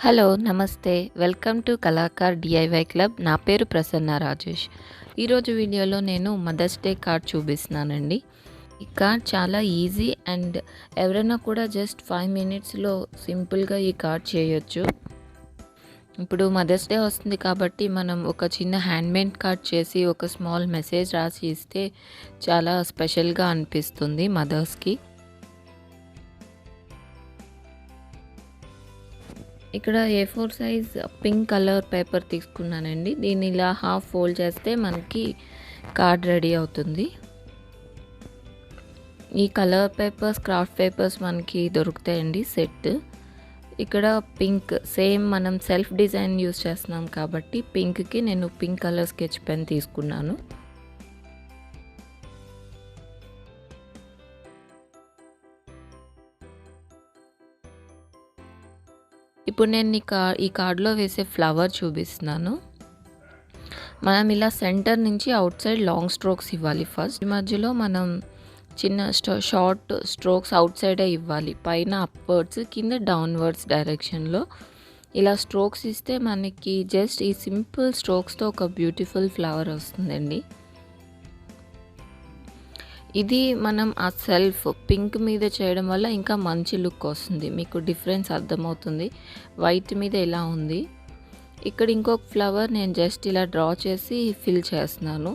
Hello నమస్తే welcome to Kalakar DIY club. నా పేరు ప్రసన్న రాజేష్. ఈరోజు వీడియోలో నేను మదర్స్ డే కార్డ్ చూపిస్తున్నానండి. ఈ కార్డ్ చాలా ఈజీ అండ్ ఎవరైనా కూడా జస్ట్ 5 మినిట్స్లో సింపుల్గా ఈ కార్డ్ చేయొచ్చు. ఇప్పుడు మదర్స్ డే వస్తుంది కాబట్టి మనం ఒక చిన్న హ్యాండ్మేడ్ కార్డ్ చేసి ఒక స్మాల్ మెసేజ్ రాసి ఇస్తే చాలా స్పెషల్గా అనిపిస్తుంది మదర్స్కి. ఇక్కడ A4 size pink colour paper తీసుకున్నానండి. దీన్ని ఇలా హాఫ్ ఫోల్డ్ చేస్తే మనకి కార్డ్ రెడీ అవుతుంది. ఈ కలర్ పేపర్స్, క్రాఫ్ట్ పేపర్స్ మనకి దొరుకుతాయండి సెట్. ఇక్కడ పింక్ సేమ్ మనం సెల్ఫ్ డిజైన్ యూస్ చేస్తున్నాం కాబట్టి పింక్కి నేను పింక్ కలర్ స్కెచ్ పెన్ తీసుకున్నాను. ఇప్పుడు నేను ఈ కార్డ్లో వేసే ఫ్లవర్ చూపిస్తున్నాను. మనం ఇలా సెంటర్ నుంచి అవుట్ సైడ్ లాంగ్ స్ట్రోక్స్ ఇవ్వాలి. ఫస్ట్ మధ్యలో మనం చిన్న షార్ట్ స్ట్రోక్స్ అవుట్ సైడే ఇవ్వాలి. పైన అప్వర్డ్స్, కింద డౌన్వర్డ్స్ డైరెక్షన్లో ఇలా స్ట్రోక్స్ ఇస్తే మనకి జస్ట్ ఈ సింపుల్ స్ట్రోక్స్తో ఒక బ్యూటిఫుల్ ఫ్లవర్ వస్తుందండి. ఇది మనం ఆ సెల్ఫ్ పింక్ మీద చేయడం వల్ల ఇంకా మంచి లుక్ వస్తుంది. మీకు డిఫరెన్స్ అర్థమవుతుంది. వైట్ మీద ఎలా ఉంది. ఇక్కడ ఇంకొక ఫ్లవర్ నేను జస్ట్ ఇలా డ్రా చేసి ఫిల్ చేస్తున్నాను.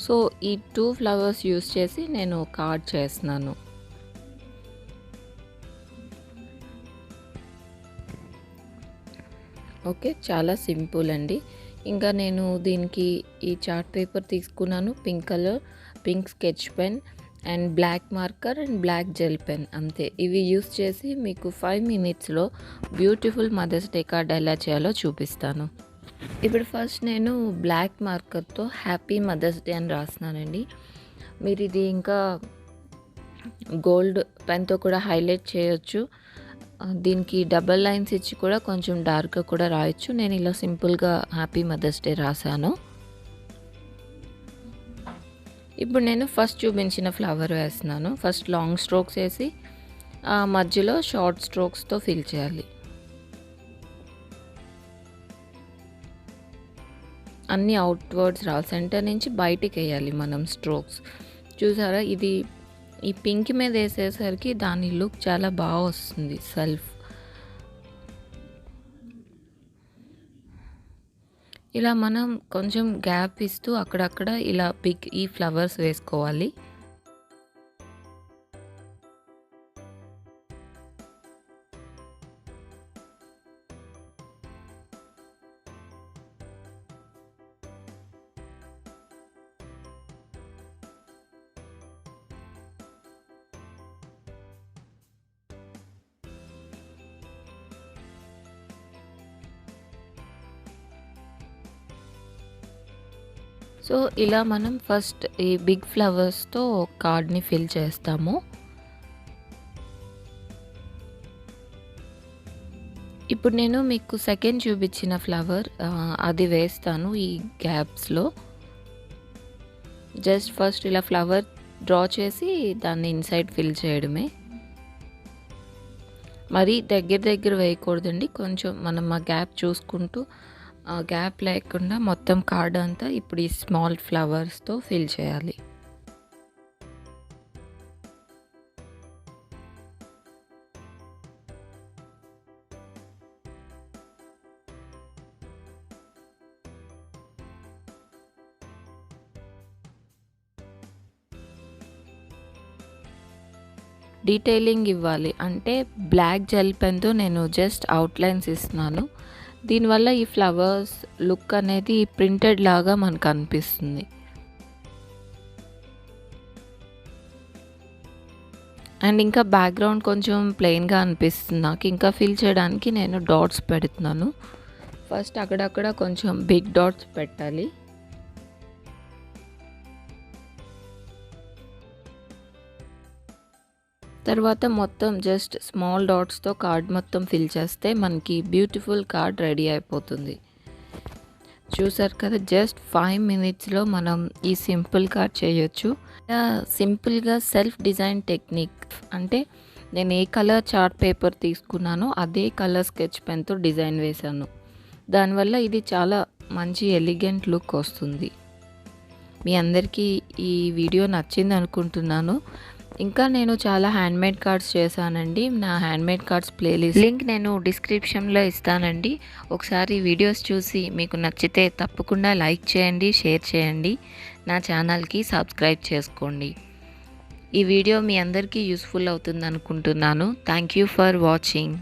సో ఈ 2 ఫ్లవర్స్ యూస్ చేసి నేను కార్డ్ చేస్తున్నాను. ఓకే, చాలా సింపుల్ అండి. ఇంకా నేను దీనికి ఈ చార్ట్ పేపర్ తీసుకున్నాను, pink sketch pen and black marker and black gel pen, అంతే. ఇవి యూస్ చేసి మీకు 5 మినిట్స్లో బ్యూటిఫుల్ మదర్స్ డే కార్డ్ ఎలా చేయాలో చూపిస్తాను. ఇప్పుడు ఫస్ట్ నేను బ్లాక్ మార్కర్తో హ్యాపీ మదర్స్ డే అని రాస్తున్నానండి. మీరు ఇది ఇంకా గోల్డ్ పెన్తో కూడా హైలైట్ చేయొచ్చు. దీనికి డబల్ లైన్స్ ఇచ్చి కూడా కొంచెం డార్క్గా కూడా రాయొచ్చు. నేను ఇలా సింపుల్గా హ్యాపీ మదర్స్ డే రాశాను. ఇప్పుడు నేను ఫస్ట్ చూపించిన ఫ్లవర్ వేస్తున్నాను. ఫస్ట్ లాంగ్ స్ట్రోక్స్ వేసి మధ్యలో షార్ట్ స్ట్రోక్స్తో ఫిల్ చేయాలి. అన్నీ అవుట్వర్డ్స్ రావాలి. సెంటర్ నుంచి బయటికి వేయాలి మనం స్ట్రోక్స్. చూసారా, ఇది ఈ పింక్ మీద వేసేసరికి దాని లుక్ చాలా బాగా వస్తుంది సెల్ఫ్. ఇలా మనం కొంచెం గ్యాప్ ఇస్తూ అక్కడక్కడ ఇలా ఈ ఫ్లవర్స్ వేసుకోవాలి. సో ఇలా మనం ఫస్ట్ ఈ బిగ్ ఫ్లవర్స్తో కార్డ్ని ఫిల్ చేస్తాము. ఇప్పుడు నేను మీకు సెకండ్ చూపించిన ఫ్లవర్ అది వేస్తాను ఈ గ్యాప్స్లో. జస్ట్ ఫస్ట్ ఇలా ఫ్లవర్ డ్రా చేసి దాన్ని ఇన్సైడ్ ఫిల్ చేయడమే. మరి దగ్గర వేయకూడదండి. కొంచెం మనం ఆ గ్యాప్ చూసుకుంటూ గ్యాప్ లేకుండా మొత్తం కార్డ్ అంతా ఇప్పుడు ఈ స్మాల్ ఫ్లవర్స్తో ఫిల్ చేయాలి. డీటెయిలింగ్ ఇవ్వాలి అంటే బ్లాక్ జెల్ పెన్తో నేను జస్ట్ అవుట్లైన్స్ ఇస్తున్నాను. దీనివల్ల ఈ ఫ్లవర్స్ లుక్ అనేది ప్రింటెడ్ లాగా మనకు అనిపిస్తుంది. అండ్ ఇంకా బ్యాక్గ్రౌండ్ కొంచెం ప్లెయిన్గా అనిపిస్తుంది నాకు. ఇంకా ఫిల్ చేయడానికి నేను డాట్స్ పెడుతున్నాను. ఫస్ట్ అక్కడక్కడ కొంచెం బిగ్ డాట్స్ పెట్టాలి. తర్వాత మొత్తం జస్ట్ స్మాల్ డాట్స్తో కార్డ్ మొత్తం ఫిల్ చేస్తే మనకి బ్యూటిఫుల్ కార్డ్ రెడీ అయిపోతుంది. చూసారు కదా, జస్ట్ 5 మినిట్స్లో మనం ఈ సింపుల్ కార్డ్ చేయొచ్చు. సింపుల్గా సెల్ఫ్ డిజైన్ టెక్నిక్ అంటే నేను ఏ కలర్ చార్ట్ పేపర్ తీసుకున్నానో అదే కలర్ స్కెచ్ పెన్తో డిజైన్ వేశాను. దానివల్ల ఇది చాలా మంచి ఎలిగెంట్ లుక్ వస్తుంది. మీ అందరికీ ఈ వీడియో నచ్చింది అనుకుంటున్నాను. ఇంకా నేను చాలా హ్యాండ్మేడ్ కార్డ్స్ చేశానండి. నా హ్యాండ్మేడ్ కార్డ్స్ ప్లేలిస్ట్ లింక్ నేను డిస్క్రిప్షన్లో ఇస్తానండి. ఒకసారి వీడియోస్ చూసి మీకు నచ్చితే తప్పకుండా లైక్ చేయండి, షేర్ చేయండి, నా ఛానల్కి సబ్స్క్రైబ్ చేసుకోండి. ఈ వీడియో మీ అందరికీ యూస్ఫుల్ అవుతుంది అనుకుంటున్నాను. Thank you for watching.